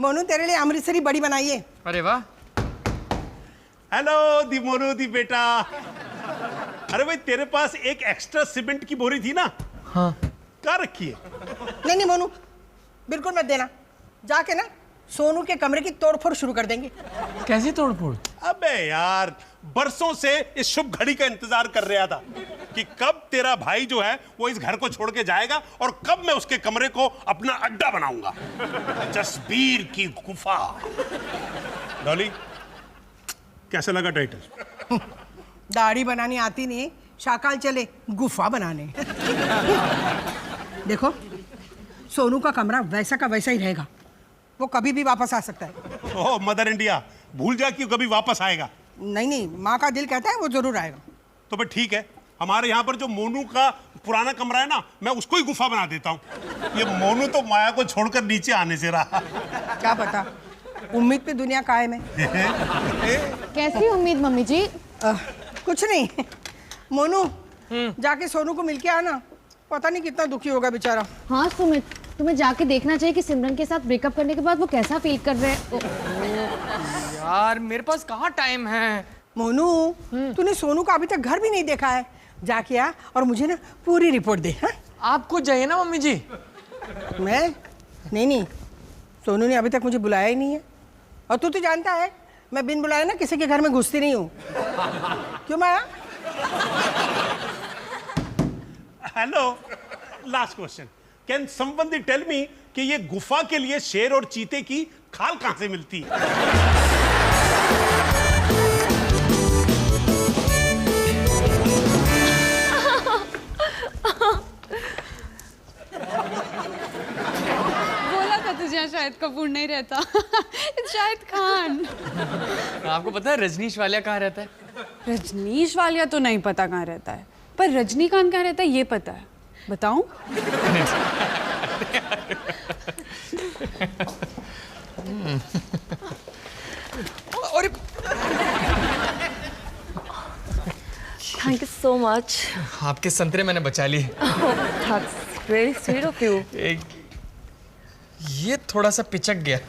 मोनू तेरे लिए अमृतसरी बड़ी बनाइए। अरे वाह। हेलो दी मोनू दी बेटा। अरे भाई तेरे पास एक एक्स्ट्रा सीमेंट की बोरी थी ना? हाँ। कहाँ रखी है? नहीं मोनू, बिल्कुल मत देना। जाके ना सोनू के कमरे की तोड़फोड़ शुरू कर देंगे। कैसी तोड़फोड़? अबे यार, बरसों से इस शुभ घड़ी का इंतजार कर रहा था कि कब तेरा भाई जो है वो इस घर को छोड़ के जाएगा और कब मैं उसके कमरे को अपना अड्डा बनाऊंगा। जसबीर की गुफा। डॉली, कैसा लगा टाइटल? दाढ़ी बनानी आती नहीं, शाकाल चले गुफा बनाने। देखो, सोनू का कमरा वैसा का वैसा ही रहेगा, वो कभी भी वापस आ सकता है। ओह मदर इंडिया, भूल जा कि कभी वापस आएगा। नहीं, माँ का दिल कहता है वो जरूर आएगा। तो फिर ठीक है, हमारे यहाँ पर जो मोनू का पुराना कमरा है ना, मैं उसको ही गुफा बना देता हूँ। ये मोनू तो माया को छोड़कर नीचे आने से रहा। क्या पता, उम्मीद पे दुनिया कायम है। कैसी उम्मीद मम्मी जी? कुछ नहीं मोनू, जाके सोनू को मिलके आना, पता नहीं कितना दुखी होगा बेचारा। हाँ सुमित, तुम्हें जाके देखना चाहिए कि सिमरन के साथ ब्रेकअप करने के बाद वो कैसा फील कर रहे हैं। यार मेरे पास कहाँ टाइम है। मोनू, तूने सोनू का अभी तक घर भी नहीं देखा है। जाके आ और मुझे ना पूरी रिपोर्ट दे। हाँ? आपको चाहिए ना मम्मी जी? मैं नहीं, सोनू ने अभी तक मुझे बुलाया ही नहीं है। और तू तो जानता है मैं बिन बुलाए ना किसी के घर में घुसती नहीं हूँ। क्यों Maya? Hello, last question, can someone tell me कि ये गुफा के लिए शेर और चीते की खाल कहां से मिलती है? बोला था तुझे शायद कपूर नहीं रहता। शायद खान। आपको पता है रजनीश वालिया कहाँ रहता है? रजनीश वालिया तो नहीं पता कहाँ रहता है, पर रजनीकांत कहाँ रहता है ये पता है। बताऊं? और Thank you so much. आपके संतरे मैंने बचा लिए। That's really sweet of you. ये थोड़ा सा पिचक गया।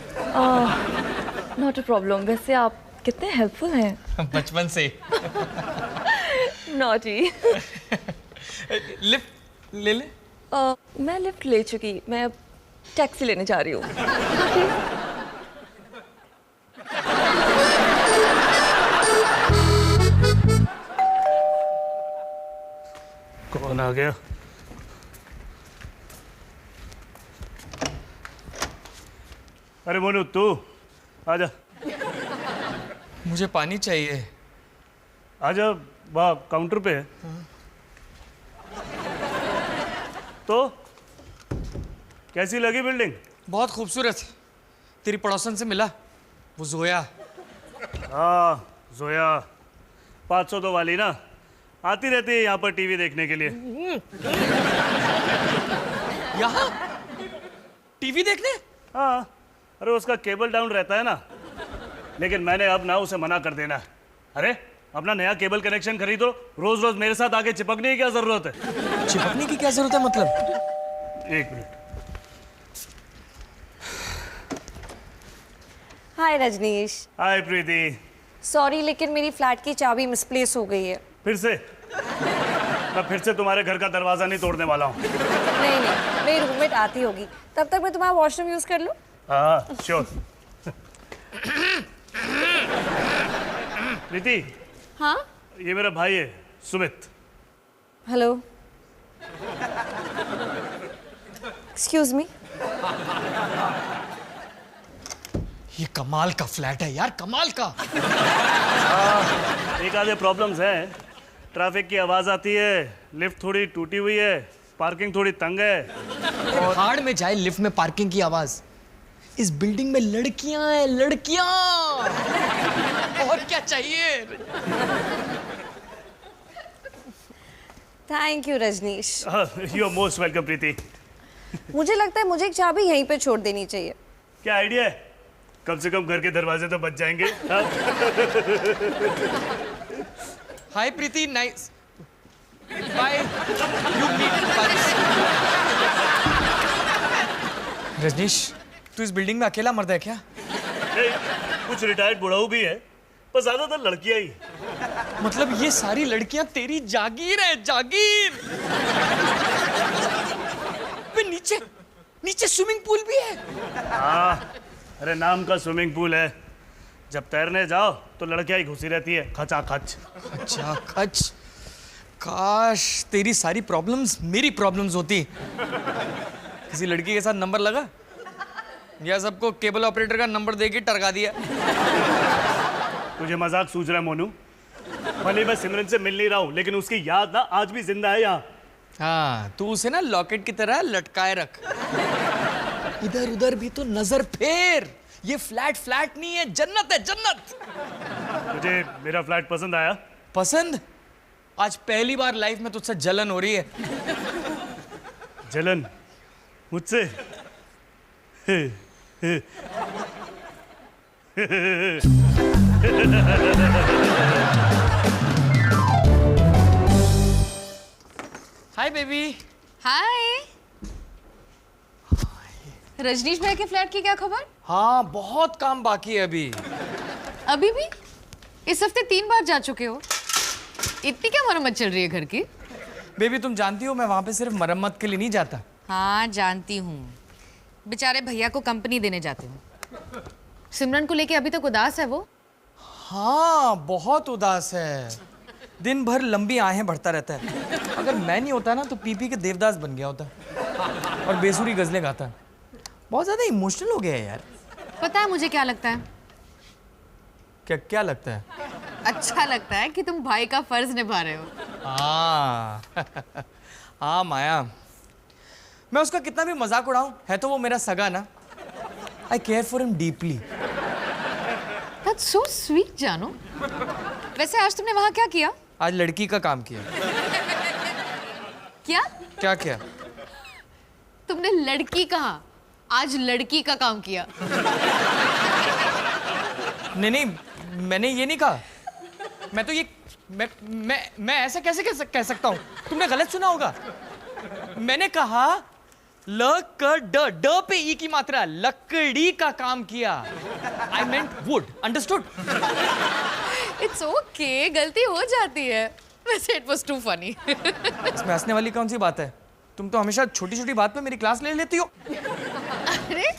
Not a problem. वैसे आप कितने हेल्पफुल हैं। बचपन से। Naughty. लिफ्ट ले ले। मैं लिफ्ट ले चुकी, मैं अब टैक्सी लेने जा रही हूँ। कौन आ गया? अरे मोनू, तू आजा। मुझे पानी चाहिए। आजा, वहाँ काउंटर पे है। तो कैसी लगी बिल्डिंग? बहुत खूबसूरत। तेरी पड़ोसन से मिला, वो जोया। हाँ, जोया 502 वाली ना, आती रहती है यहाँ पर टीवी देखने के लिए। यहाँ टीवी देखने? हाँ, अरे उसका केबल डाउन रहता है ना, लेकिन मैंने अब ना उसे मना कर देना। अरे अपना नया केबल कनेक्शन खरीदो, रोज रोज मेरे साथ आके चिपकने की क्या जरूरत है? चिपकने की क्या जरूरत है मतलब? एक मिनट। हाय रजनीश। हाय प्रीति। सॉरी, लेकिन मेरी फ्लैट की चाबी मिसप्लेस हो गई है। फिर से? मैं फिर से तुम्हारे घर का दरवाजा नहीं तोड़ने वाला हूँ। नहीं, मेरी रूममेट आती होगी, तब तक मैं तुम्हारा वॉशरूम यूज कर लूँ? हाँ श्योर। प्रीति, हाँ? ये मेरा भाई है सुमित। हेलो। Excuse me. ये कमाल का फ्लैट है यार, कमाल का। एक आधे प्रॉब्लम्स हैं, ट्रैफिक की आवाज आती है, लिफ्ट थोड़ी टूटी हुई है, पार्किंग थोड़ी तंग है। और हाड़ में जाए लिफ्ट में पार्किंग की आवाज। इस बिल्डिंग में लड़कियां हैं, लड़कियां। और क्या चाहिए? Thank you Rajneesh. You are most welcome Preeti. मुझे लगता है मुझे एक चाबी यहीं पे छोड़ देनी चाहिए। क्या आइडिया है? कम से कम घर के दरवाजे तो बच जाएंगे। Hi Preeti, nice bye. You meet Rajneesh, तू इस बिल्डिंग में अकेला मर्द है क्या? नहीं, कुछ रिटायर्ड बुढ़ाऊ भी है, पर ज्यादातर लड़कियां ही। मतलब ये सारी लड़कियां तेरी जागीर है, जागीर। पे नीचे नीचे स्विमिंग पूल भी है। हाँ, अरे नाम का स्विमिंग पूल है, जब तैरने जाओ तो लड़कियां ही घुसी रहती है खचा खच। अच्छा खच। काश तेरी सारी प्रॉब्लम्स मेरी प्रॉब्लम्स होती। किसी लड़की के साथ नंबर लगा या सबको केबल ऑपरेटर का नंबर देके टरका दिया? तुझे मजाक सूझ रहा है मोनू? भले मैं सिमरन से मिल नहीं रहा हूँ, लेकिन उसकी याद ना आज भी जिंदा है यहाँ। हाँ, तू उसे ना लॉकेट की तरह लटकाए रख। इधर उधर भी तो नजर फेर। ये फ्लैट फ्लैट नहीं है, जन्नत है, जन्नत। तुझे मेरा फ्लैट पसंद आया? पसंद? आज पहली बार लाइफ में तुझसे जलन हो रही है। जलन मुझसे? Hi baby. हाय। रजनीश भाई के फ्लैट की क्या खबर? हाँ, बहुत काम बाकी है अभी। अभी भी? इस हफ्ते 3 बार जा चुके हो। इतनी क्या मरम्मत चल रही है घर की? बेबी तुम जानती हो मैं वहां पे सिर्फ मरम्मत के लिए नहीं जाता। हाँ जानती हूँ, बेचारे भैया को कंपनी देने जाते हो। सिमरन को लेके अभी तक उदास है वो? हाँ बहुत उदास है, दिन भर लंबी आहें भरता रहता है। अगर मैं नहीं होता ना तो पी के देवदास बन गया होता और बेसुरी गजलें गाता। बहुत ज्यादा इमोशनल हो गया है यार। पता है मुझे क्या लगता है? क्या लगता है? अच्छा लगता है कि तुम भाई का फर्ज निभा रहे हो। हाँ हाँ माया, मैं उसका कितना भी मजाक उड़ाऊं, है तो वो मेरा सगा ना। I care for him deeply. That's so sweet, जानू। वैसे आज तुमने वहाँ क्या किया? आज लड़की का काम किया। क्या? क्या क्या? तुमने लड़की कहा, आज लड़की का काम किया। नहीं, मैंने ये नहीं कहा। मैं तो ये मैं ऐसा कैसे कह सकता हूँ? तुमने गलत सुना होगा। मैंने कहा ल क ड पे ई की मात्रा, लकड़ी का काम किया। आई मेंट वुड, अंडरस्टूड? It's okay, गलती हो जाती है। वैसे it was too funny। इसमें हंसने वाली कौन सी बात है? तुम तो हमेशा छोटी छोटी बात पे मेरी क्लास ले लेती हो। अरे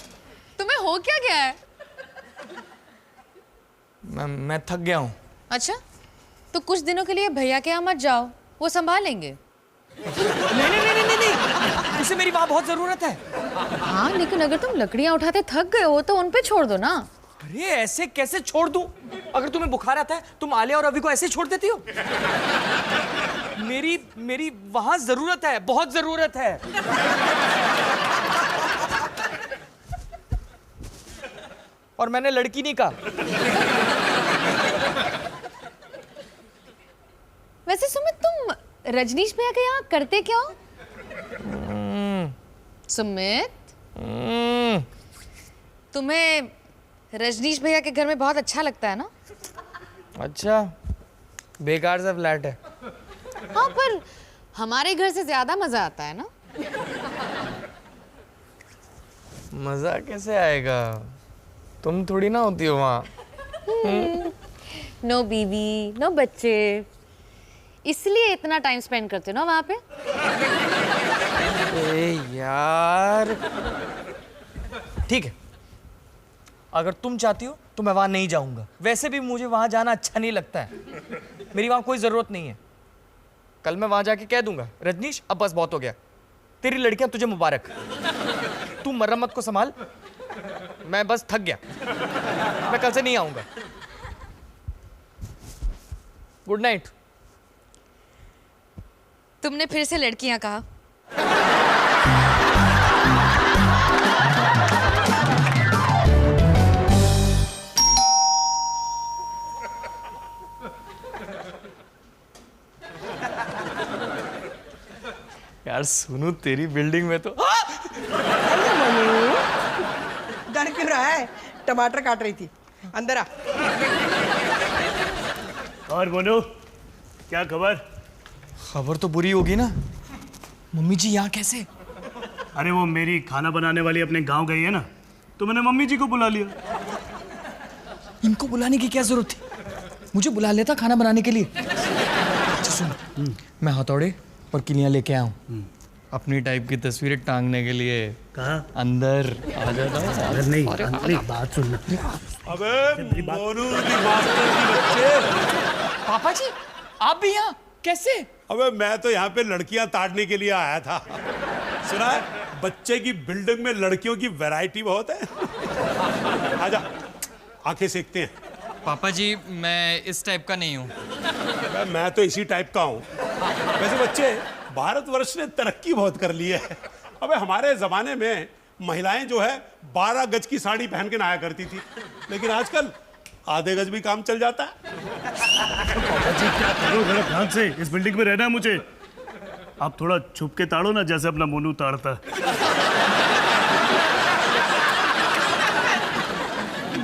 तुम्हें हो क्या गया है? मैं थक गया हूँ। अच्छा, तो कुछ दिनों के लिए भैया के यहाँ मत जाओ, वो संभाल लेंगे। नहीं, उसे मेरी वहाँ बहुत जरूरत है। हाँ, लेकिन अगर तुम लकड़ियाँ उठाते थक गए हो तो उन पे छोड़ दो ना। अरे ऐसे कैसे छोड़ दूं? अगर तुम्हें बुखार आता है तुम आलिया और अभी को ऐसे छोड़ देती हो? मेरी वहां जरूरत है, बहुत जरूरत है। और मैंने लड़की नहीं कहा। वैसे सुमित, तुम रजनीश भैया के यहाँ करते क्या हो? सुमित, तुम्हें रजनीश भैया के घर में बहुत अच्छा लगता है ना? अच्छा, बेकार सा फ्लैट है। हाँ, पर हमारे घर से ज्यादा मजा आता है ना। मजा कैसे आएगा? तुम थोड़ी ना होती हो वहाँ। नो बीवी, नो बच्चे, इसलिए इतना टाइम स्पेंड करते हो ना वहाँ पे। ए यार, ठीक है, अगर तुम चाहती हो तो मैं वहां नहीं जाऊंगा। वैसे भी मुझे वहां जाना अच्छा नहीं लगता है। मेरी वहां कोई जरूरत नहीं है। कल मैं वहां जाके कह दूंगा, रजनीश अब बस बहुत हो गया, तेरी लड़कियां तुझे मुबारक, तू मरम्मत को संभाल, मैं बस थक गया, मैं कल से नहीं आऊंगा। Good night. तुमने फिर से लड़कियां कहा। यार सुनू, तेरी बिल्डिंग में तो डर क्यों रहा है? टमाटर काट रही थी, अंदर आ। और मोनू, क्या खबर? खबर तो बुरी होगी ना। मम्मी जी यहाँ कैसे? अरे वो मेरी खाना बनाने वाली अपने गांव गई है ना, तो मैंने मम्मी जी को बुला लिया। इनको बुलाने की क्या जरूरत थी? मुझे बुला लेता खाना बनाने के लिए। अच्छा सुन, मैं हथौड़े और किलियां लेके आया हूँ अपनी टाइप की तस्वीरें टांगने के लिए। कहाँ? अंदर आ जाता। अगर नहीं, अरे बात सुनना। अबे मोनू की मास्टर की बच्चे। पापा जी आप भी यहाँ कैसे? अबे मैं तो यहाँ पे लड़कियां ताड़ने के लिए आया था। सुना है बच्चे की बिल्डिंग में लड़कियों की वैरायटी बहुत है। आजा आंखें सेकते हैं। पापा जी मैं इस टाइप का नहीं हूँ। अबे मैं तो इसी टाइप का हूँ। वैसे बच्चे भारतवर्ष ने तरक्की बहुत कर ली है। अबे हमारे जमाने में महिलाएं जो है 12 गज की साड़ी पहन के नहाया करती थी, लेकिन आजकल आधे गज भी काम चल जाता है। क्या करो जरा ध्यान से, इस बिल्डिंग में रहना है मुझे। आप थोड़ा छुप के ताड़ो ना, जैसे अपना मोनू ताड़ता है।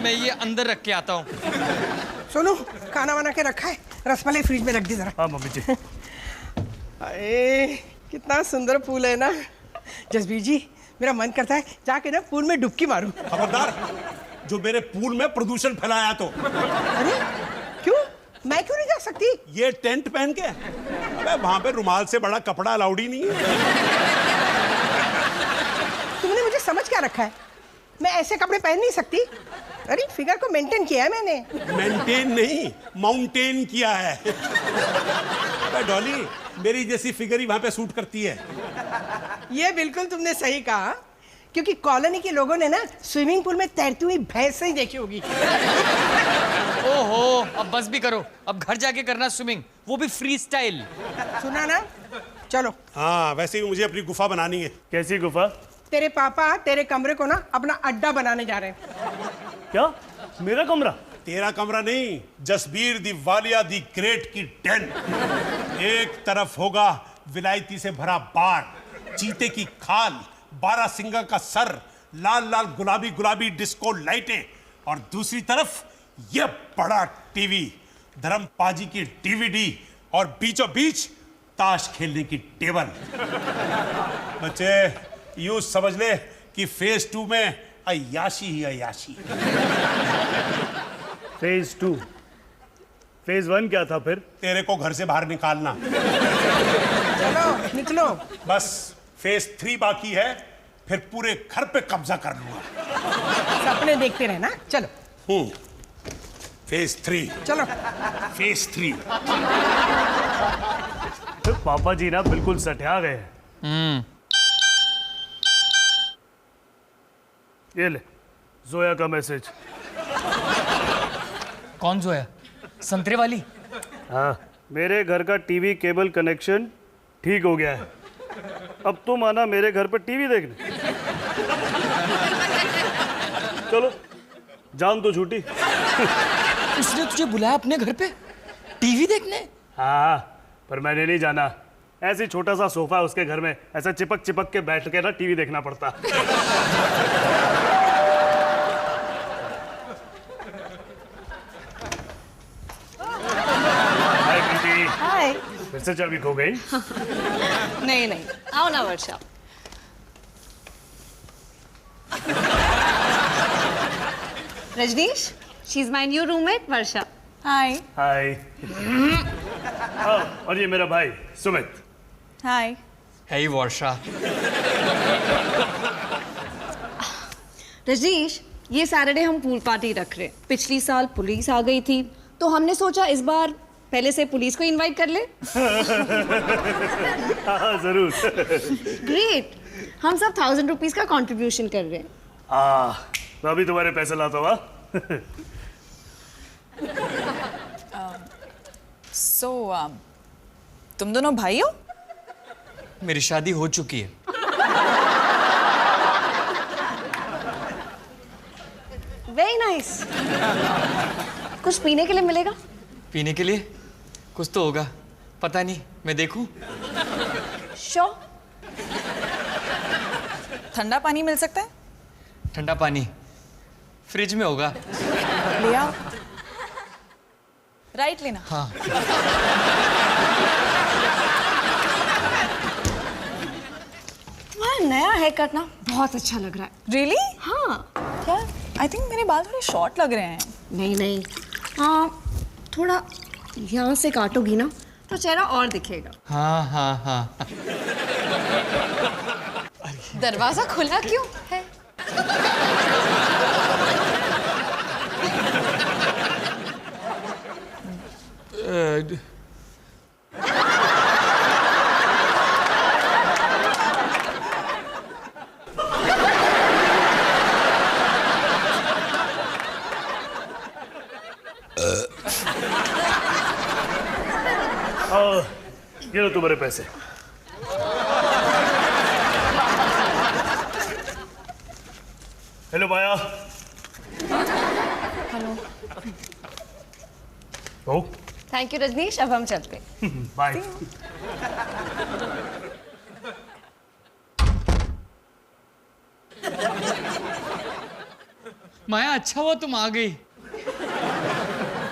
मैं ये अंदर रख के आता हूँ। सोनू खाना बना के रखा है, रसमलाई फ्रिज में रख दी जरा। हाँ मम्मी जी। अरे कितना सुंदर पूल है ना जसबीर जी, मेरा मन करता है जाके ना पूल में डुबकी मारूं। खबरदार जो मेरे पूल में प्रदूषण फैलाया तो। अरे क्यों, मैं क्यों नहीं जा सकती? ये टेंट पहन के? अबे वहां पे रुमाल से बड़ा कपड़ा अलाउड ही नहीं है। तुमने मुझे समझ क्या रखा है? मैं ऐसे कपड़े पहन नहीं सकती। अरे फिगर को मेंटेन किया है मैंने। मेंटेन नहीं, माउंटेन किया है। अबे डॉली मेरी जैसी फिगर ही वहां पे सूट करती है। ये बिल्कुल तुमने सही कहा, क्योंकि कॉलोनी के लोगों ने ना स्विमिंग पूल में तैरती हुई भैंस ही देखी होगी। ओहो अब बस भी करो, अब घर जाके करना स्विमिंग, वो भी फ्री स्टाइल। सुना ना, चलो। हाँ वैसे भी मुझे अपनी गुफा बनानी है। कैसी गुफा? तेरे पापा तेरे कमरे को ना अपना अड्डा बनाने जा रहे हैं। क्या मेरा कमरा? तेरा कमरा नहीं, जसबीर दी वालिया दी ग्रेट की डेन। एक तरफ होगा विलायती से भरा बार, चीते की खाल, 12 सिंगा का सर, लाल लाल गुलाबी गुलाबी डिस्को लाइटें, और दूसरी तरफ ये बड़ा टीवी, धर्मपाजी की डीवीडी, और बीचों बीच ताश खेलने की टेबल। बच्चे यूं समझ ले कि फेज 2 में अय्याशी ही अय्याशी। फेज 2? फेज 1 क्या था फिर? तेरे को घर से बाहर निकालना। चलो निकलो। बस फेज 3 बाकी है, फिर पूरे घर पे कब्जा कर लूंगा। सपने देखते रहना, चलो। फेज 3। चलो फेज 3। तो पापा जी ना बिल्कुल सठिया गए हैं। ये ले जोया का मैसेज। कौन जो है? संतरे वाली? हाँ, मेरे घर का टीवी केबल कनेक्शन ठीक हो गया है। अब तुम आना मेरे घर पर टीवी देखने। चलो जान तो छूटी। उसने तुझे बुलाया अपने घर पे टीवी देखने? हाँ पर मैंने नहीं जाना। ऐसे ही छोटा सा सोफा है उसके घर में, ऐसा चिपक चिपक के बैठ के ना टीवी देखना पड़ता। हाय प्रीति। हाय। फिर से चाबी खो गई? नहीं नहीं, आओ ना Varsha. Rajneesh, she is my new roommate Varsha. Hi. Hi. और ये मेरा भाई सुमित। हाय। है वर्षा। रजनीश, ये सैटरडे हम पूल पार्टी रख रहे हैं। पिछली साल पुलिस आ गई थी, तो हमने सोचा इस बार पहले से पुलिस को इनवाइट कर ले। हाँ जरूर। ग्रेट, हम सब 1000 रुपीज का कंट्रीब्यूशन कर रहे हैं। मैं अभी तुम्हारे पैसे लाता हूँ। तुम दोनों भाई हो? मेरी शादी हो चुकी है। Very nice. कुछ पीने के लिए मिलेगा? पीने के लिए कुछ तो होगा, पता नहीं, मैं देखूं। श्योर। ठंडा पानी मिल सकता है? ठंडा पानी फ्रिज में होगा। ले आओ। राइट लेना। हाँ। तुम्हारा नया हेयर कट ना बहुत अच्छा लग रहा है। रियली? हाँ। क्या? आई थिंक मेरे बाल थोड़े शॉर्ट लग रहे हैं। नहीं नहीं, हाँ थोड़ा यहाँ से काटोगी ना तो चेहरा और दिखेगा। हाँ हाँ हाँ। दरवाजा खुला क्यों है? ये लो तुम्हारे पैसे। Hello Maya. Hello. Oh thank you Rajneesh, अब हम चलते। बाय। माया अच्छा हुआ तुम आ गई।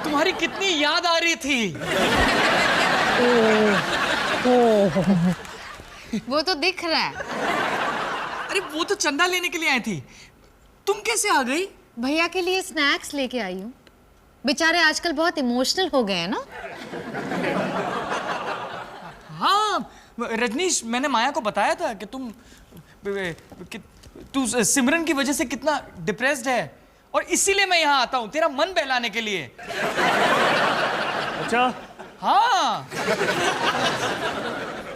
तुम्हारी कितनी याद आ रही थी। वो तो दिख रहा है। अरे वो तो चंदा लेने के लिए आई थी, तुम कैसे आ गई? भैया के लिए स्नैक्स लेके आई हूँ। बेचारे आजकल बहुत इमोशनल हो गए हैं ना। हाँ रजनीश, मैंने माया को बताया था कि तू सिमरन की वजह से कितना डिप्रेस्ड है, और इसीलिए मैं यहाँ आता हूँ तेरा मन बहलाने के लिए। अच्छा हाँ।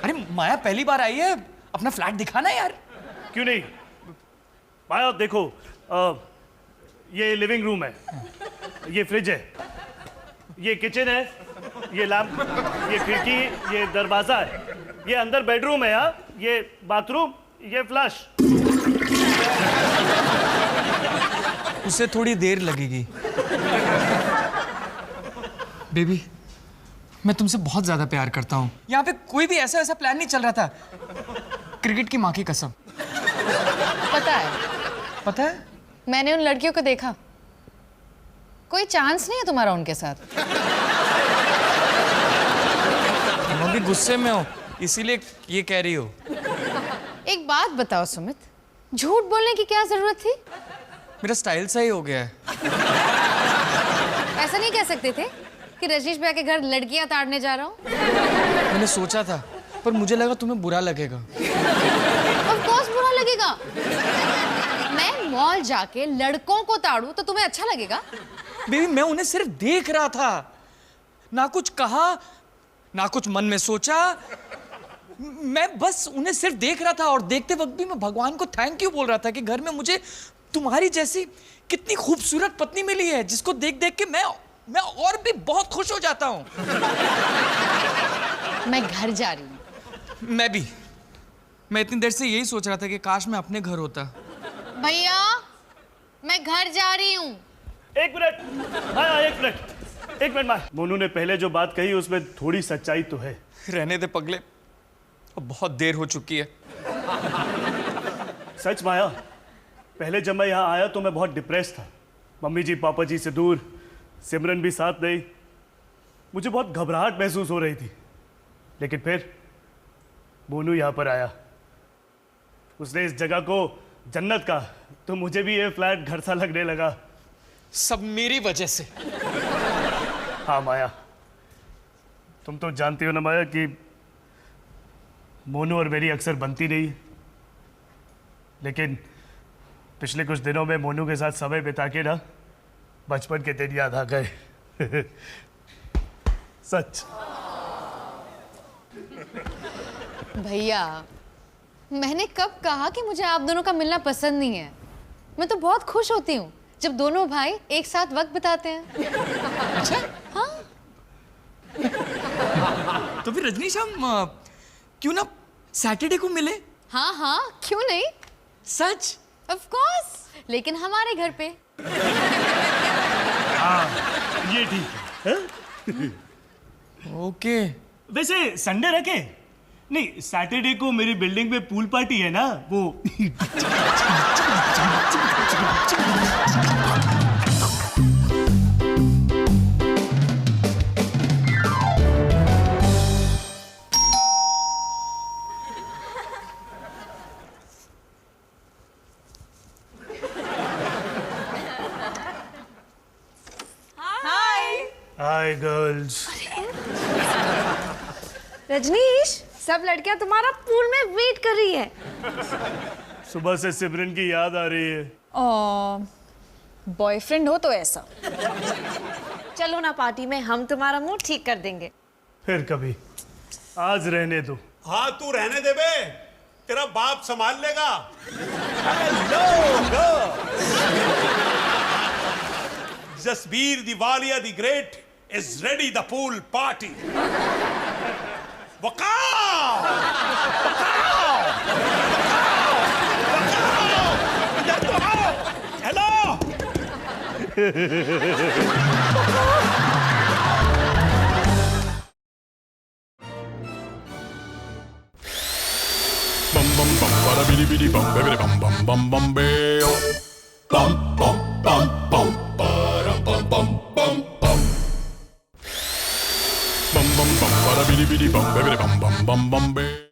अरे माया पहली बार आई है, अपना फ्लैट दिखाना यार। क्यों नहीं माया, देखो ये लिविंग रूम है, ये फ्रिज है, ये किचन है, ये लैंप, ये खिड़की, ये दरवाजा है, ये अंदर बेडरूम है, यहाँ ये बाथरूम, ये फ्लश। उसे थोड़ी देर लगेगी। बेबी मैं तुमसे बहुत ज्यादा प्यार करता हूँ। यहाँ पे कोई भी ऐसा ऐसा प्लान नहीं चल रहा था। क्रिकेट की माँ की कसम। पता है, पता है? मैंने उन लड़कियों को देखा। कोई चांस नहीं है तुम्हारा उनके साथ। तुम अभी गुस्से में हो, इसीलिए ये कह रही हो। एक बात बताओ सुमित, झूठ बोलने की क्या जरूरत थी? मेरा स्टाइल सही हो गया है। ऐसा नहीं कह सकते थे कि रजनीश भैया के घर लड़कियां ताड़ने जा रहा हूँ? मैंने सोचा था, पर मुझे लगा तुम्हें बुरा लगेगा। Of course बुरा लगेगा। मैं मॉल जाके लड़कों को ताड़ू तो तुम्हें अच्छा लगेगा? बेबी मैं उन्हें सिर्फ देख रहा था, ना कुछ कहा, ना कुछ मन में सोचा। मैं बस उन्हें सिर्फ देख रहा था, और देखते वक्त भी मैं भगवान को थैंक यू बोल रहा था कि घर में मुझे तुम्हारी जैसी कितनी खूबसूरत पत्नी मिली है, जिसको देख देख के मैं और भी बहुत खुश हो जाता हूँ। मैं घर जा रही हूँ। मैं भी। मैं इतनी देर से यही सोच रहा था कि काश मैं अपने घर होता। भैया मैं घर जा रही हूँ। एक मिनट माया, एक मिनट माया। मोनू ने पहले जो बात कही उसमें थोड़ी सच्चाई तो है। रहने दे पगले, अब बहुत देर हो चुकी है। सच माया, पहले जब मैं यहाँ आया तो मैं बहुत डिप्रेस था। मम्मी जी पापा जी से दूर, सिमरन भी साथ नहीं, मुझे बहुत घबराहट महसूस हो रही थी। लेकिन फिर मोनू यहाँ पर आया, उसने इस जगह को जन्नत कहा, तो मुझे भी ये फ्लैट घर सा लगने लगा। सब मेरी वजह से। हाँ माया, तुम तो जानती हो ना माया कि मोनू और मेरी अक्सर बनती नहीं, लेकिन पिछले कुछ दिनों में मोनू के साथ समय बिता के ना बचपन के दिन याद आ गए। सच। भैया मैंने कब कहा कि मुझे आप दोनों का मिलना पसंद नहीं है? मैं तो बहुत खुश होती हूँ जब दोनों भाई एक साथ वक्त बिताते हैं। अच्छा? हाँ। तो फिर रजनीश हम क्यों ना सैटरडे को मिले? हाँ हाँ क्यों नहीं। सच? ऑफ कोर्स, लेकिन हमारे घर पे। हाँ ये ठीक है। ओके। वैसे संडे रखे? नहीं, सैटरडे को मेरी बिल्डिंग में पूल पार्टी है ना, वो। Hi girls. रजनीश, सब लड़कियां तुम्हारा पूल में वेट कर रही है। सुबह से सिमरन की याद आ रही है। बॉयफ्रेंड हो तो ऐसा। चलो ना पार्टी में, हम तुम्हारा मूड ठीक कर देंगे। फिर कभी, आज रहने दो। हाँ तू रहने दे बे, तेरा बाप संभाल लेगा। Jasbir Diwaliya the great is ready the pool party. वकाओ! वकाओ! वकाओ! इधर तो आओ! Hello! Bum bum bum bada bidi bidi bum baby bum bum bum bum beo. Bum bum bum bum bada bum bum bum bum. Bum bum bum bada bidi bidi bum baby bum bum bum bum beo.